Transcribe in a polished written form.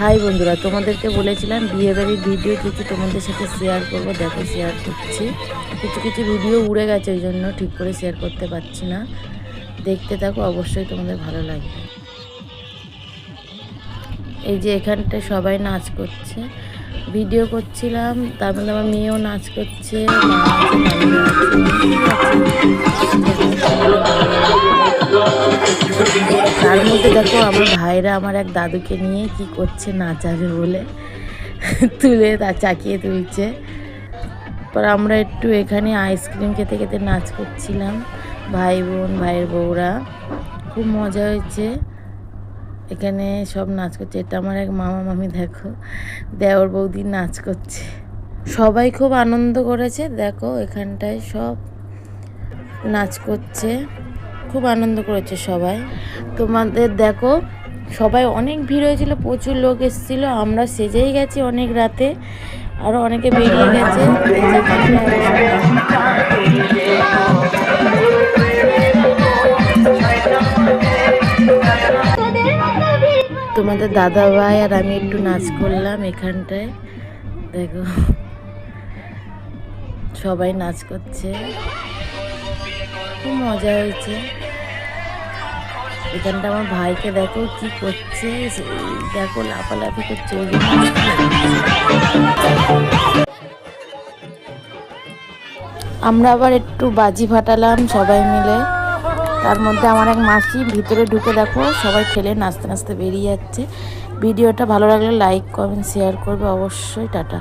High বন্ধুরা, তোমাদেরকে বলেছিলাম বিয়েবাড়ির ভিডিও কিছু তোমাদের সাথে শেয়ার করব। দেখো শেয়ার করছি। কিছু কিছু ভিডিও উড়ে গেছে, ওই জন্য ঠিক করে শেয়ার করতে পারছি না। দেখতে থাকো, অবশ্যই তোমাদের ভালো লাগবে। এই যে এখানটায় সবাই নাচ করছে, ভিডিও করছিলাম, তার মধ্যে আমার মেয়েও নাচ করছে, মা আছে, নানিরা আছে। তার মধ্যে দেখো আমার ভাইরা আমার এক দাদুকে নিয়ে কি করছে, নাচাবে বলে তুলে চাকিয়ে তুলছে। পর আমরা একটু এখানে আইসক্রিম খেতে খেতে নাচ করছিলাম, ভাই বোন, ভাইয়ের বউরা। খুব মজা হয়েছে, এখানে সব নাচ করছে। এটা আমার এক মামা মামি, দেখো দেওর বৌদি নাচ করছে। সবাই খুব আনন্দ করেছে, দেখো এখানটায় সব নাচ করছে, খুব আনন্দ করেছে সবাই। তোমাদের দেখো সবাই অনেক ভিড় হয়েছিল, প্রচুর লোক এসেছিলো। আমরা সেজেই গেছি অনেক রাতে, আরও অনেকে বেরিয়ে গেছে। তোমাদের দাদা ভাই আর আমি একটু নাচ করলাম এখানটায়, দেখো সবাই নাচ করছে, খুব মজা হয়েছে। এখানটা আমার ভাইকে দেখো কি করছে, দেখো লাফালাফি করছে। আমরা আবার একটু বাজি ফাটালাম সবাই মিলে। তার মধ্যে আমার এক মাসি ভিতরে ঢুকে দেখো সবাই ঠেলে নাচতে নাচতে বেরিয়ে যাচ্ছে। ভিডিওটা ভালো লাগলে লাইক কমেন্ট শেয়ার করবে অবশ্যই। টাটা।